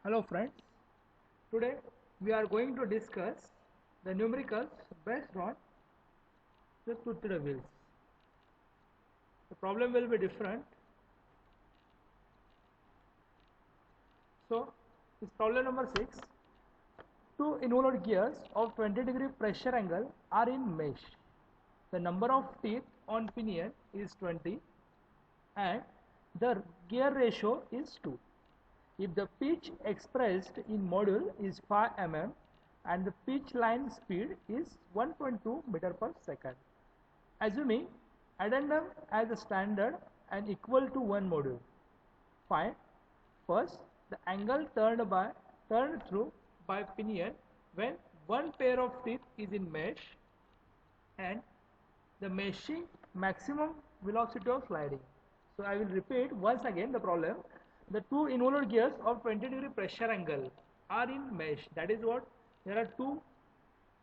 Hello friends, today we are going to discuss the numericals based on the toothed wheels. The problem will be different. So, this problem number 6. Two involved gears of 20-degree pressure angle are in mesh. The number of teeth on pinion is 20 and the gear ratio is 2. If the pitch expressed in module is 5 mm and the pitch line speed is 1.2 meter per second. Assuming addendum as a standard and equal to 1 module. Find first the angle turned through by pinion when one pair of teeth is in mesh and the meshing maximum velocity of sliding. So I will repeat once again the problem. The two involved gears of 20-degree pressure angle are in mesh. That is what there are two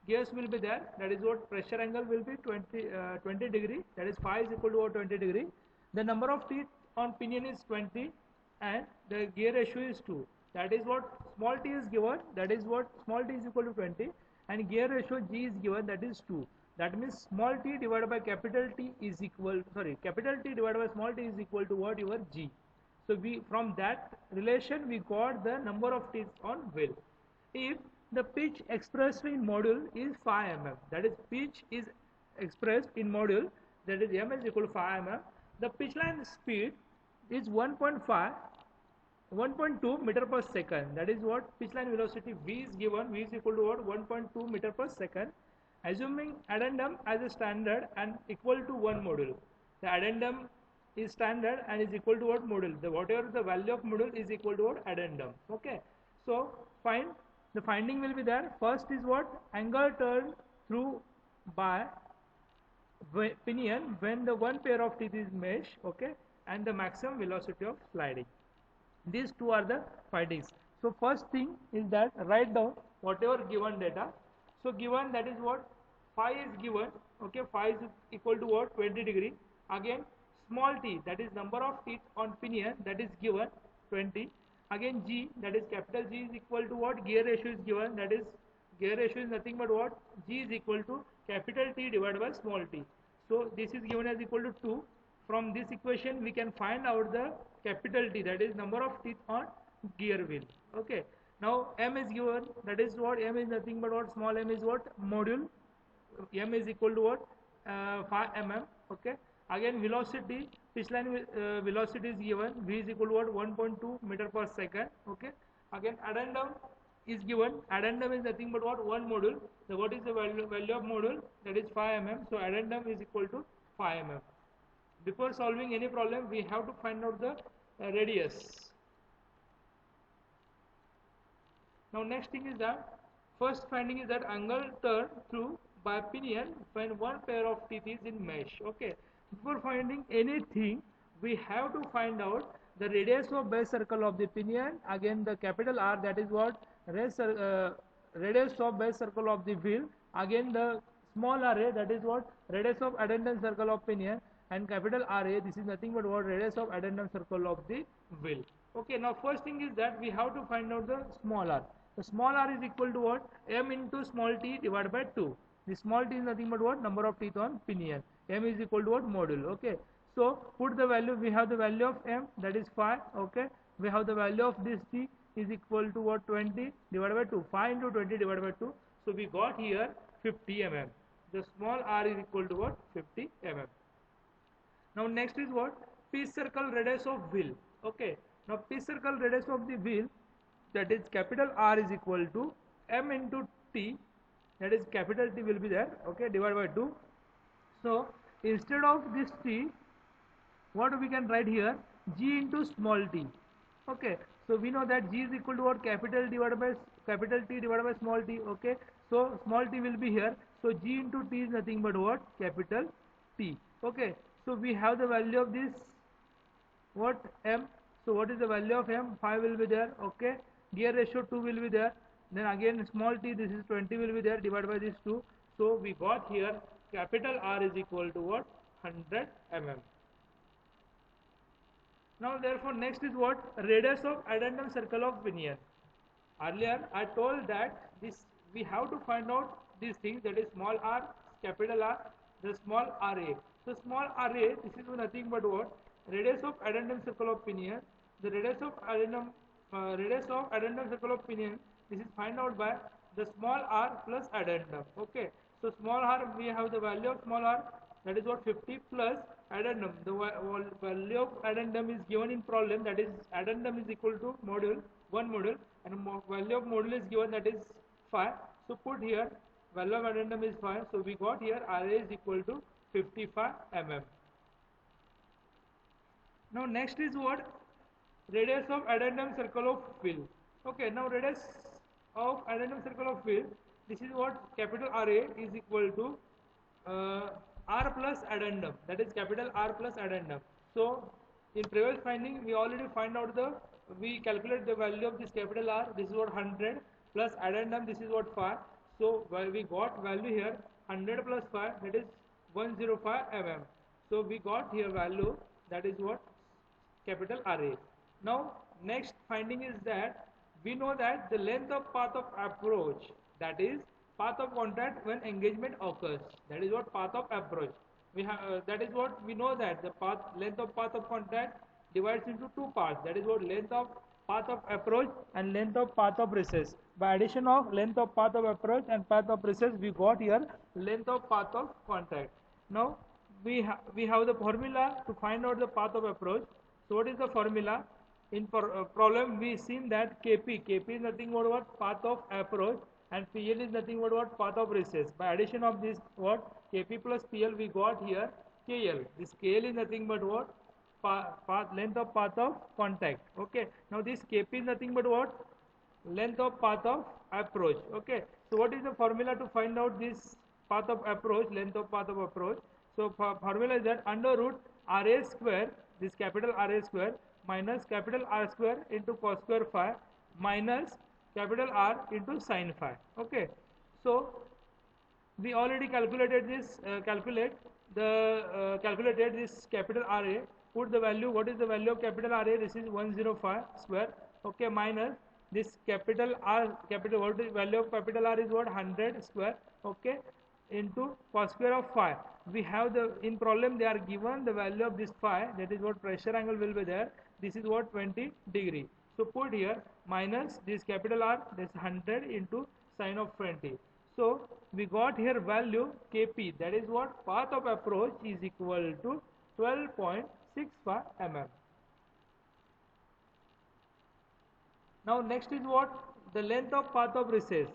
gears will be there. That is what pressure angle will be 20 degree. That is phi is equal to 20 degree. The number of teeth on pinion is 20 and the gear ratio is 2. That is what small t is given. That is what small t is equal to 20 and gear ratio g is given, that is 2. That means small t divided by capital T is equal, capital T divided by small t is equal to what? Your g. So we from that relation we got the number of teeth on wheel. If the pitch expressed in module is 5 mm, that is pitch is expressed in module, that is m is equal to 5 mm, the pitch line speed is 1.2 meter per second. That is what pitch line velocity v is given. V is equal to what? 1.2 meter per second. Assuming addendum as a standard and equal to 1 module. The addendum is standard and is equal to what? Module. Whatever the value of module is equal to what? Addendum. Okay. So find the finding will be there. First is what? Angle turned through by pinion when the one pair of teeth is mesh. Okay. And the maximum velocity of sliding. These two are the findings. So first thing is that write down whatever given data. So given, that is what? Phi is given. Okay, phi is equal to what? 20 degree. Again small t, that is number of teeth on pinion, that is given 20. Again g, that is capital G is equal to what? Gear ratio is given, that is gear ratio is nothing but what? G is equal to capital T divided by small t. So this is given as equal to 2. From this equation we can find out the capital T, that is number of teeth on gear wheel. Okay. Now m is given, that is what? M is nothing but what? Small m is what? Module. M is equal to what? 5 mm. Okay. Again velocity, pitch line velocity is given. V is equal to what? 1.2 meter per second. Okay. Again addendum is given. Addendum is nothing but what? 1 module. So what is the value of module? That is 5 mm. So addendum is equal to 5 mm. Before solving any problem, we have to find out the radius. Now next thing is that first finding is that angle turned through by pinion when one pair of teeth is in mesh. Okay. Before finding anything, we have to find out the radius of base circle of the pinion. Again the capital R, that is what? Radius of base circle of the wheel. Again the small r, that is what? Radius of addendum circle of pinion. And capital RA, this is nothing but what? Radius of addendum circle of the wheel. Okay, now first thing is that we have to find out the small r. The small r is equal to what? M into small t divided by 2. The small t is nothing but what? Number of teeth on pinion. M is equal to what? Module. Okay, so put the value, we have the value of M, that is 5. Okay, we have the value of this t is equal to what? 20 divided by 2. 5 into 20 divided by 2. So we got here 50 mm. The small r is equal to what? 50 mm. Now next is what? Pitch circle radius of wheel. Okay. Now pitch circle radius of the wheel, that is capital R is equal to M into T, that is capital T will be there. Okay, divided by 2. So instead of this T, what we can write here? G into small t. Okay. So we know that G is equal to what? Capital T divided by small t. Okay. So small t will be here. So G into T is nothing but what? Capital T. Okay. So we have the value of this what? M. So what is the value of M? 5 will be there. Okay. Gear ratio 2 will be there. Then again small t, this is 20 will be there, divided by this 2. So we got here capital R is equal to what? 100 mm. Now therefore next is what? Radius of addendum circle of pinion. Earlier I told that this we have to find out these things, that is small r, capital R, the small RA. So small RA, this is nothing but what? Radius of addendum circle of pinion. The radius of addendum circle of pinion. This is find out by the small r plus addendum. Okay. So small r, we have the value of small r, that is what, 50 plus addendum. The value of addendum is given in problem, that is addendum is equal to module, one module, and value of module is given, that is 5. So put here value of addendum is 5. So we got here RA is equal to 55 mm. Now next is what? Radius of addendum circle of fill. Okay, now radius of addendum circle of fill, this is what? Capital RA is equal to R plus addendum, that is capital R plus addendum. So in previous finding we already find out we calculate the value of this capital R, this is what 100 plus addendum, this is what 5. So we got value here 100 plus 5, that is 105 mm. So we got here value, that is what? Capital RA. Now next finding is that we know that the length of path of approach, that is path of contact when engagement occurs, that is what? Path of approach. We have that is what we know, that the length of path of contact divides into two parts, that is what? Length of path of approach and length of path of recess. By addition of length of path of approach and path of recess, we got here length of path of contact. Now we have the formula to find out the path of approach. So what is the formula? In problem we seen that Kp is nothing but what? Path of approach, and PL is nothing but what? Path of recess. By addition of this what? Kp plus PL, we got here KL. This KL is nothing but what? Length of path of contact. Okay. Now this Kp is nothing but what? Length of path of approach. Okay. So what is the formula to find out this path of approach, length of path of approach? So formula is that under root RA square, this capital RA square, minus capital R square into cos square phi, minus capital R into sin phi. Okay. So we already calculated this, calculated this capital RA. Put the value, what is the value of capital RA? This is 105 square. Okay, minus this capital R, what is value of capital R is what? 100 square. Okay, into cos square of phi. We have the, in problem they are given the value of this phi, that is what? Pressure angle will be there. This is what? 20 degree. So put here minus this capital R, this 100 into sin of 20. So we got here value Kp, that is what? Path of approach is equal to 12.65 mm. Now next is what? The length of path of recess,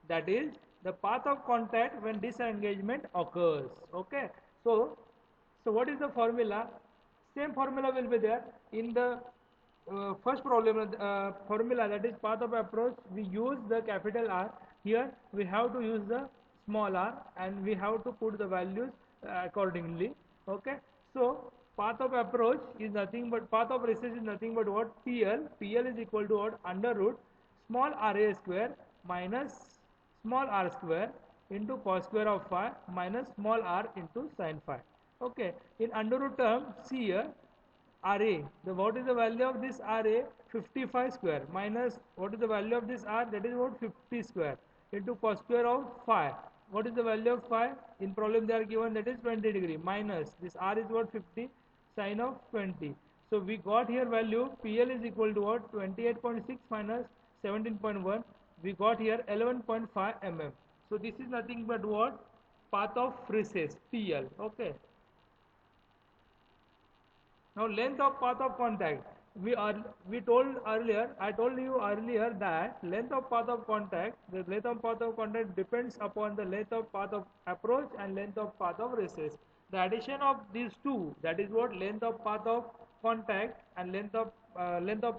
that is the path of contact when disengagement occurs. Okay. So what is the formula? Same formula will be there in the first problem, formula, that is path of approach. We use the capital R. Here we have to use the small r, and we have to put the values accordingly. Okay. So path of approach is nothing but, path of recess is nothing but what? PL. PL is equal to what? Under root small RA square minus small r square into cos square of phi minus small r into sin phi. Okay. In under root term, see here RA, what is the value of this RA? 55 square minus what is the value of this R? That is what? 50 square into cos square of phi. What is the value of phi? In problem they are given, that is 20 degree, minus this R is what? 50 sin of 20. So we got here value PL is equal to what? 28.6 minus 17.1. We got here 11.5 mm. So this is nothing but what? Path of recess, PL. Okay. Now length of path of contact. I told you earlier that length of path of contact, the length of path of contact depends upon the length of path of approach and length of path of recess. The addition of these two, that is what? Length of path of contact and length of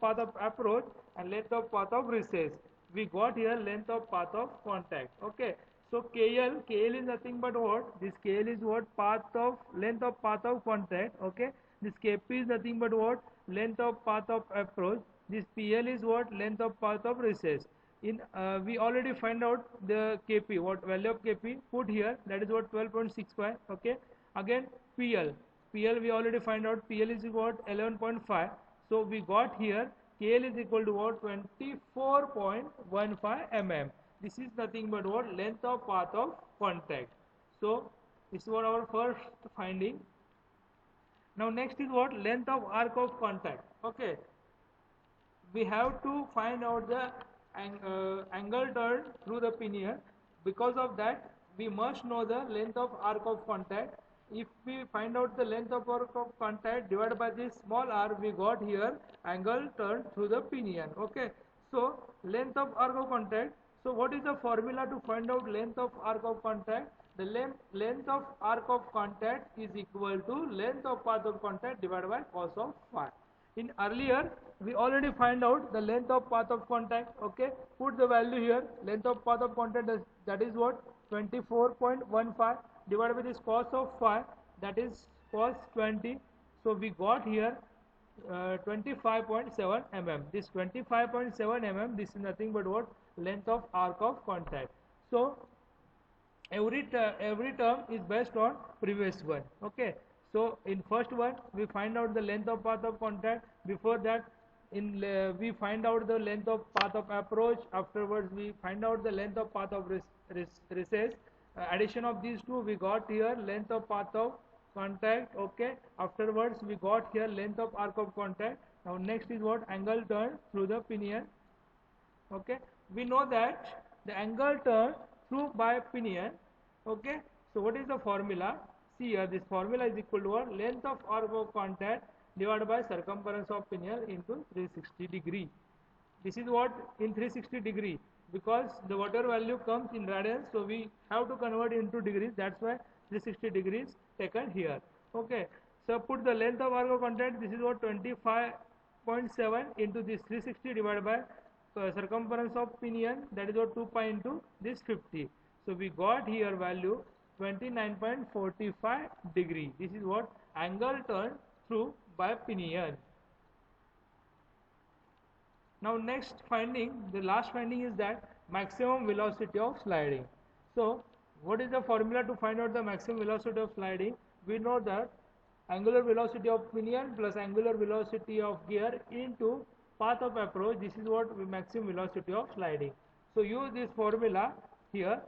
path of approach and length of path of recess. We got here length of path of contact. Okay. So KL is nothing but what? This KL is what? Length of path of contact. Okay. This Kp is nothing but what? Length of path of approach. This PL is what? Length of path of recess. We already find out the Kp, what value of Kp? Put here, that is what? 12.65. Okay. Again PL we already find out, PL is what? 11.5. So we got here KL is equal to what? 24.15 mm. This is nothing but what? Length of path of contact. So this is what our first finding. Now next is what? Length of arc of contact. Okay, we have to find out the angle turned through the pinion. Because of that, we must know the length of arc of contact. If we find out the length of arc of contact divided by this small r, we got here angle turned through the pinion. Okay, so length of arc of contact. So what is the formula to find out length of arc of contact? The length of arc of contact is equal to length of path of contact divided by cos of phi. In earlier, we already find out the length of path of contact. Okay, put the value here. Length of path of contact is, that is what? 24.15 divided by this cos of phi, that is cos 20. So we got here 25.7 mm. This 25.7 mm, this is nothing but what? Length of arc of contact. So every term is based on previous one. Okay, so in first one we find out the length of path of contact. Before that, we find out the length of path of approach. Afterwards we find out the length of path of recess. Addition of these two, we got here length of path of contact. Okay, afterwards we got here length of arc of contact. Now next is what? Angle turn through the pinion. Okay, we know that the angle turn through by pinion. Okay, so what is the formula? See here, this formula is equal to what? Length of arc of contact divided by circumference of pinion into 360 degree. This is what? In 360 degree, because the water value comes in radians, so we have to convert into degrees. That's why 360 degrees taken here. Okay, so put the length of arc of contact. This is what? 25.7 into this 360 divided by circumference of pinion, that is what? 2 pi into this 50. So we got here value 29.45 degree. This is what? Angle turned through by pinion. Now next finding, the last finding is that maximum velocity of sliding. So what is the formula to find out the maximum velocity of sliding? We know that angular velocity of pinion plus angular velocity of gear into path of approach. This is what? Maximum velocity of sliding. So use this formula here.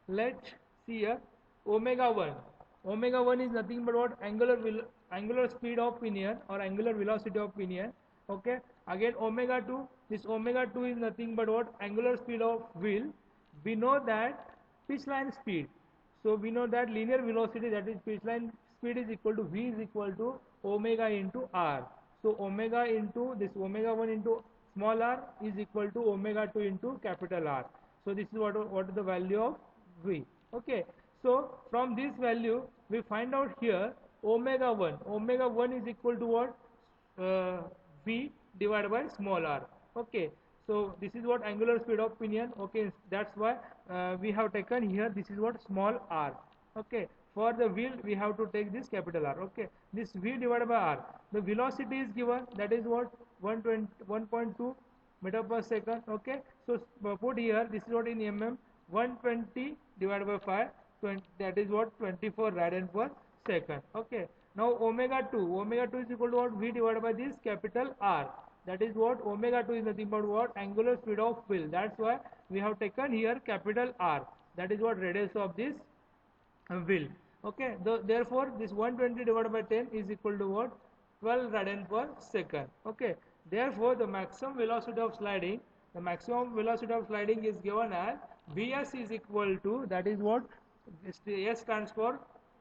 Let's see here, omega 1. Omega 1 is nothing but what? Angular speed of pinion or angular velocity of pinion. Okay, again omega 2, this omega 2 is nothing but what? Angular speed of wheel. We know that pitch line speed. So we know that linear velocity, that is pitch line speed, is equal to V is equal to omega into R. So omega into this omega 1 into small r is equal to omega 2 into capital R. So this is what is the value of V. Okay, so from this value we find out here omega 1. Omega 1 is equal to what? V divided by small r. Okay, so this is what? Angular speed of pinion. Okay, that's why we have taken here, this is what? Small r. Okay, for the wheel we have to take this capital R. Okay, this V divided by R. The velocity is given, that is what? 1.2 meter per second. Okay, so put here, this is what in mm, 120 divided by 5, that is what? 24 radian per second. Okay, now omega 2. Omega 2 is equal to what? V divided by this capital R. That is what? Omega 2 is nothing but what? Angular speed of wheel. That's why we have taken here capital R. That is what? Radius of this wheel. Okay, therefore this 120 divided by 10 is equal to what? 12 radian per second. Okay, therefore the maximum velocity of sliding, is given as Vs is equal to, that is what? S stands for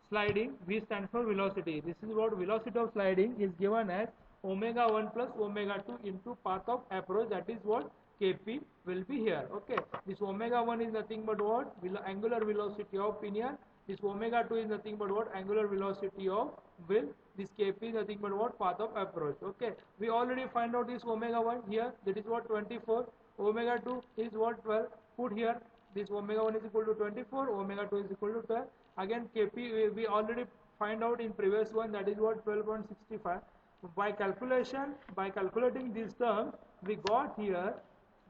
sliding, V stands for velocity. This is what? Velocity of sliding is given as omega 1 plus omega 2 into path of approach, that is what? Kp will be here. Okay, this omega 1 is nothing but what? Angular velocity of pinion. This omega 2 is nothing but what? Angular velocity of wheel. This Kp is nothing but what? Path of approach. Okay, we already find out this omega 1 here, that is what? 24. Omega 2 is what? 12. Put here, this omega 1 is equal to 24, omega 2 is equal to 12. Again Kp we already find out in previous one, that is what? 12.65. By calculating this term, we got here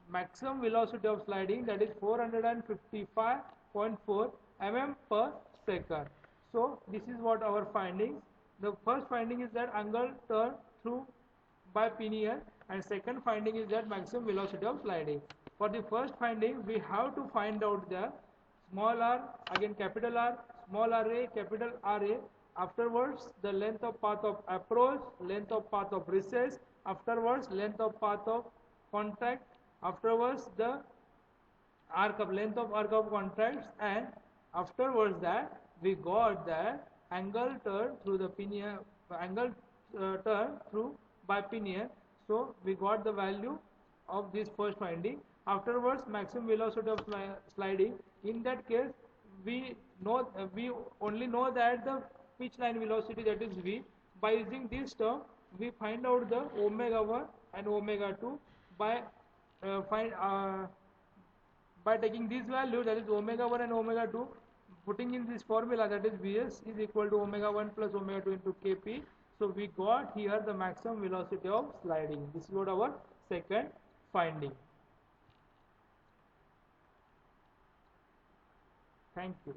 maximum velocity of sliding, that is 455.4 mm per second. So this is what our findings. The first finding is that angle turn through by pinion, and second finding is that maximum velocity of sliding. For the first finding, we have to find out the small r, again capital R, small ra, capital Ra, afterwards the length of path of approach, length of path of recess, afterwards length of path of contact, afterwards the arc of length of arc of contacts, and afterwards that we got the angle turn through the pinion, angle turn through by pinion. So we got the value of this first finding. Afterwards maximum velocity of sliding. In that case we know we only know that the pitch line velocity, that is v. By using this term we find out the omega 1 and omega 2 by find by taking this value, that is omega 1 and omega 2, putting in this formula, that is Vs is equal to omega 1 plus omega 2 into Kp. So we got here the maximum velocity of sliding. This is what our second finding. Thank you.